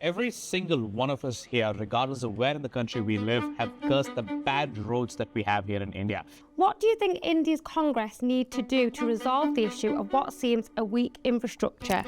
Every single one of us here, regardless of where in the country we live, have cursed the bad roads that we have here in India. What do you think India's Congress need to do to resolve the issue of what seems a weak infrastructure?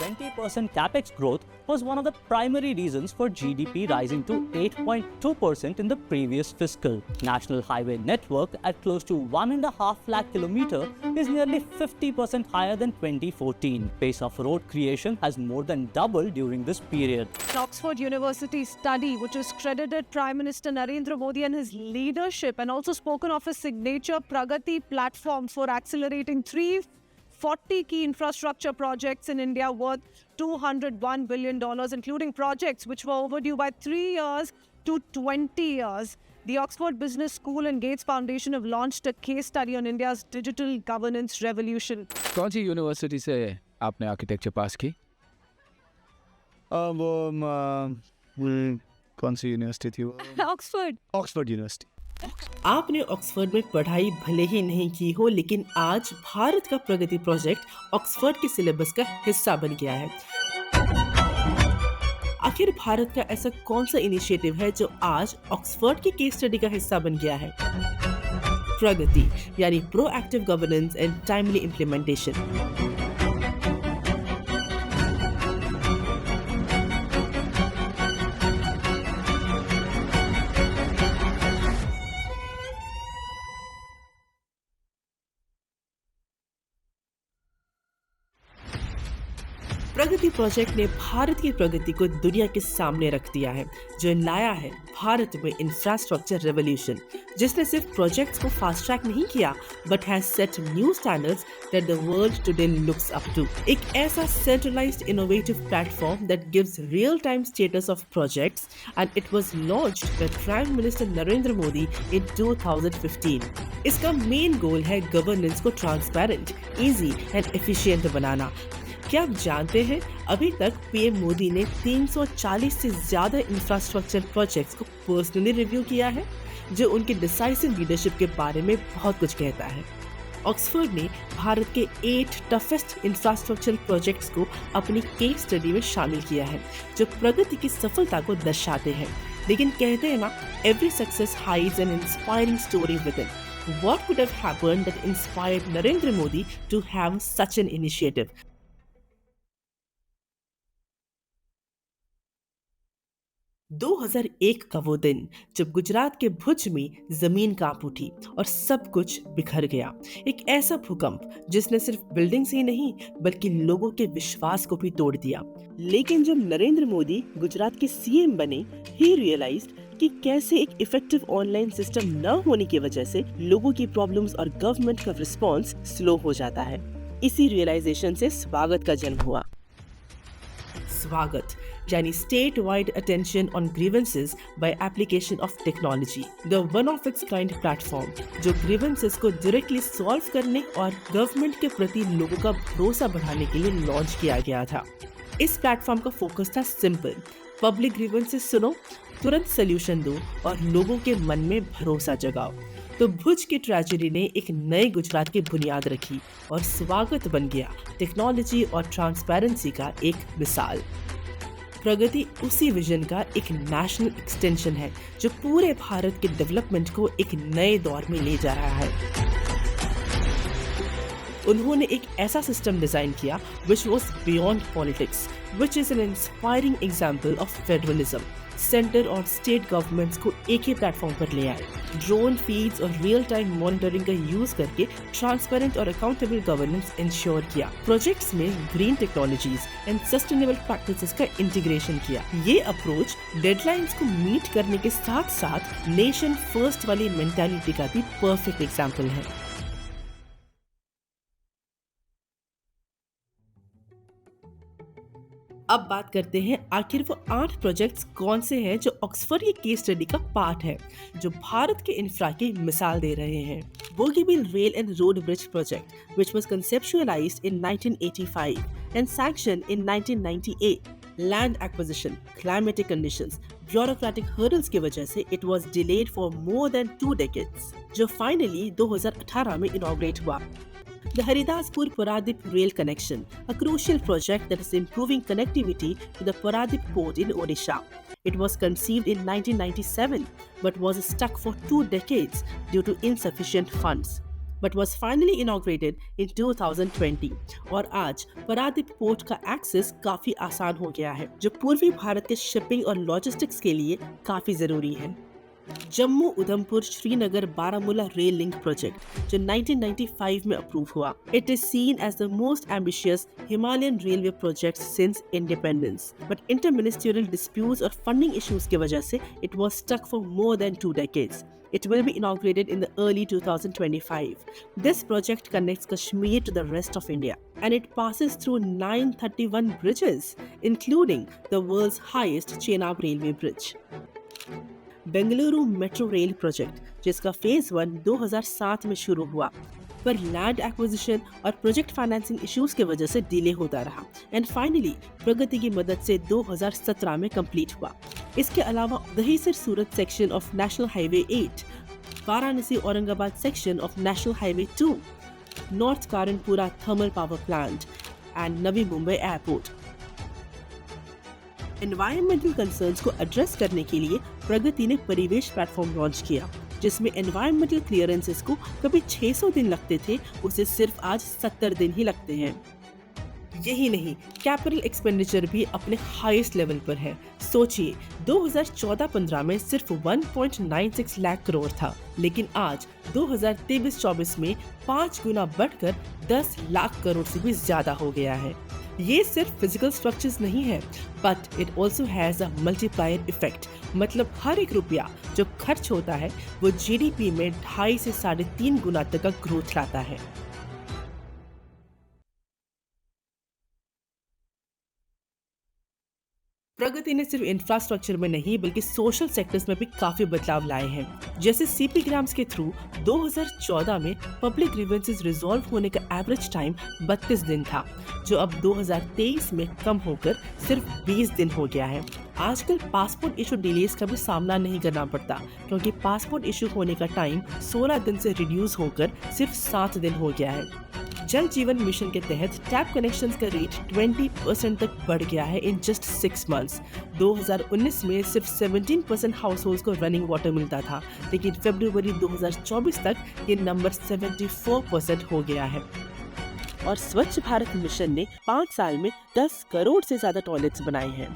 20% capex growth was one of the primary reasons for GDP rising to 8.2% in the previous fiscal. National highway network at close to 1.5 lakh kilometer is nearly 50% higher than 2014. Pace of road creation has more than doubled during this period. An Oxford University study which has credited Prime Minister Narendra Modi and his leadership and also spoken of his signature Pragati platform for accelerating 340 key infrastructure projects in India worth $201 billion, including projects which were overdue by 3 years to 20 years. The Oxford Business School and Gates Foundation have launched a case study on India's digital governance revolution. कौन सी university से आपने architecture पास की? कौन सी university थी वो? Oxford university. आपने Oxford में पढ़ाई भले ही नहीं की हो, लेकिन आज भारत का प्रगति प्रोजेक्ट ऑक्सफोर्ड के सिलेबस का हिस्सा बन गया है। आखिर भारत का ऐसा कौन सा इनिशिएटिव है जो आज ऑक्सफोर्ड की केस स्टडी का हिस्सा बन गया है? प्रगति यानी proactive governance and timely implementation. Pragati project ने भारत की प्रगति को दुनिया के सामने रख दिया है, जो लाया है भारत में इंफ्रास्ट्रक्चर रेवोल्यूशन, जिसने सिर्फ प्रोजेक्ट्स को फास्ट ट्रैक नहीं किया but has set new standards that the world today looks up to. एक ऐसा centralised innovative platform that gives real time status of projects and it was launched by prime minister Narendra Modi in 2015। इसका main goal है governance को transparent, easy and efficient बनाना। क्या आप जानते हैं अभी तक पीएम मोदी ने 340 से ज्यादा इंफ्रास्ट्रक्चर प्रोजेक्ट्स को पर्सनली रिव्यू किया है, जो उनकी डिसाइसिव लीडरशिप के बारे में बहुत कुछ कहता है। ऑक्सफोर्ड ने भारत के 8 टफेस्ट इंफ्रास्ट्रक्चर प्रोजेक्ट्स को अपनी केस स्टडी में शामिल किया है, जो प्रगति की सफलता को दर्शाते हैं। लेकिन कहते हैं ना, every success hides an inspiring story with it. What could have happened that inspired Narendra Modi to have such an initiative? 2001 का वो दिन जब गुजरात के भुज में जमीन कांप उठी और सब कुछ बिखर गया। एक ऐसा भूकंप जिसने सिर्फ बिल्डिंग्स ही नहीं बल्कि लोगों के विश्वास को भी तोड़ दिया। लेकिन जब नरेंद्र मोदी गुजरात के सीएम बने, ही रियलाइज्ड कि कैसे एक इफेक्टिव ऑनलाइन सिस्टम न होने की वजह से लोगों की प्रॉब्लम्स और गवर्नमेंट का रिस्पॉन्स स्लो हो जाता है। इसी रियलाइजेशन से स्वागत का जन्म हुआ। स्वागत यानी state wide attention on grievances by application of technology, the one of its kind platform जो ग्रीवेंसेस को डायरेक्टली सॉल्व करने और गवर्नमेंट के प्रति लोगों का भरोसा बढ़ाने के लिए लॉन्च किया गया था। इस प्लेटफॉर्म का फोकस था सिंपल, पब्लिक ग्रीवेंसेस सुनो, तुरंत सोल्यूशन दो और लोगों के मन में भरोसा जगाओ। तो भुज की ट्रेजेडी ने एक नए गुजरात की बुनियाद रखी और स्वागत बन गया टेक्नोलॉजी और ट्रांसपेरेंसी का एक मिसाल। प्रगति उसी विजन का एक नेशनल एक्सटेंशन है जो पूरे भारत के डेवलपमेंट को एक नए दौर में ले जा रहा है। उन्होंने एक ऐसा सिस्टम डिजाइन किया which was beyond politics, which is an inspiring example of federalism. Centre और स्टेट गवर्नमेंट्स को एक ही प्लेटफॉर्म पर ले आए, ड्रोन फीड्स और रियल टाइम मॉनिटरिंग का यूज करके ट्रांसपेरेंट और अकाउंटेबल गवर्नेंस इंश्योर किया। प्रोजेक्ट्स में green technologies and sustainable practices का इंटीग्रेशन किया। ये अप्रोच डेडलाइंस को मीट करने के साथ साथ नेशन फर्स्ट वाली मेंटालिटी का भी परफेक्ट एग्जाम्पल है। अब बात करते हैं आखिर वो 8 प्रोजेक्ट्स कौन से हैं जो ऑक्सफोर्ड की केस स्टडी का पार्ट है, जो भारत के इंफ्रा की मिसाल दे रहे हैं। Bogibeel rail and road bridge project, which was conceptualized in 1985 and sanctioned in 1998. Land acquisition, climatic conditions, bureaucratic hurdles की वजह से it was delayed for more than 2 decades, जो finally 2018 में inaugurate हुआ। The Haridaspur-Paradip rail connection, a crucial project that is improving connectivity to the Paradip port in Odisha. It was conceived in 1997 but was stuck for 2 decades due to insufficient funds, but was finally inaugurated in 2020 और आज Paradip port का access काफी आसान हो गया है, जो पूर्वी भारत के शिपिंग और लॉजिस्टिक्स के लिए काफी जरूरी है। Jammu Udhampur Srinagar Baramulla rail link project जो 1995 में अप्रूव हुआ। It is seen as the most ambitious Himalayan railway project since independence, but interministerial disputes और फंडिंग इश्यूज की वजह से it was stuck for more than 2 decades. It will be inaugurated in the early 2025. This project connects Kashmir to the rest of India, and it passes through 931 bridges, including the world's highest Chenab railway bridge. Bengaluru metro rail project, जिसका phase 1 2007 में शुरू हुआ, पर land acquisition और project financing issues की वजह से delay होता रहा एंड फाइनली प्रगति की मदद से 2017 में कंप्लीट हुआ। इसके अलावा Dahisar Surat section of national highway 8, Varanasi Aurangabad section of national highway 2, north Karanpura thermal power plant and Navi Mumbai airport. Environmental concerns को एड्रेस करने के लिए प्रगति ने परिवेश प्लेटफॉर्म लॉन्च किया, जिसमें एनवायरमेंटल क्लियरेंसेस को कभी 600 दिन लगते थे, उसे सिर्फ आज 70 दिन ही लगते हैं। यही नहीं, कैपिटल एक्सपेंडिचर भी अपने हाईएस्ट लेवल पर है। सोचिए, 2014-15 में सिर्फ 1.96 लाख करोड़ था, लेकिन आज 2023-24 में 5 गुना बढ़कर 10 लाख करोड़ से भी ज्यादा हो गया है। ये सिर्फ फिजिकल स्ट्रक्चर्स नहीं है, but it also has a multiplier effect. मतलब हर एक रुपया जो खर्च होता है वो जीडीपी में 2.5 से 3.5 गुना तक का ग्रोथ लाता है। प्रगति ने सिर्फ इंफ्रास्ट्रक्चर में नहीं बल्कि सोशल सेक्टर्स में भी काफी बदलाव लाए हैं। जैसे सीपी ग्राम्स के थ्रू 2014 में पब्लिक ग्रीवेंसेस रिजॉल्व होने का एवरेज टाइम 32 दिन था, जो अब 2023 में कम होकर सिर्फ 20 दिन हो गया है। आजकल पासपोर्ट इशू डिलेज का भी सामना नहीं करना पड़ता, क्योंकि पासपोर्ट इशू होने का टाइम 16 दिन से रिड्यूस होकर सिर्फ 7 दिन हो गया है। जल जीवन मिशन के तहत टैप कनेक्शंस का रेट 20% तक बढ़ गया है इन जस्ट 6 months। 2019 में सिर्फ 17% हाउस होल्ड्स को रनिंग वाटर मिलता था, लेकिन फरवरी 2024 तक ये नंबर 74% हो गया है। और स्वच्छ भारत मिशन ने 5 साल में 10 करोड़ से ज्यादा टॉयलेट्स बनाए हैं।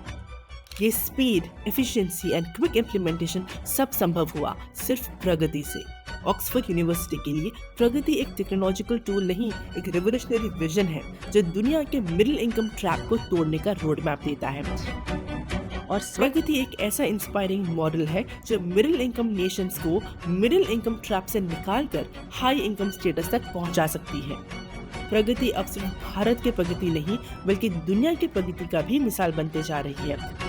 ये speed, efficiency and quick implementation सब संभव हुआ सिर्फ प्रगति से। ऑक्सफोर्ड यूनिवर्सिटी के लिए प्रगति एक टेक्नोलॉजिकल टूल नहीं, एक रेवोल्यूशनरी विजन है जो दुनिया के मिडिल इनकम ट्रैप को तोड़ने का रोड मैप देता है। और प्रगति एक ऐसा इंस्पायरिंग मॉडल है जो मिडिल इनकम नेशंस को मिडिल इनकम ट्रैप से निकालकर हाई इनकम स्टेटस तक पहुंचा सकती है। प्रगति अब सिर्फ भारत के प्रगति नहीं बल्कि दुनिया की प्रगति का भी मिसाल बनते जा रही है।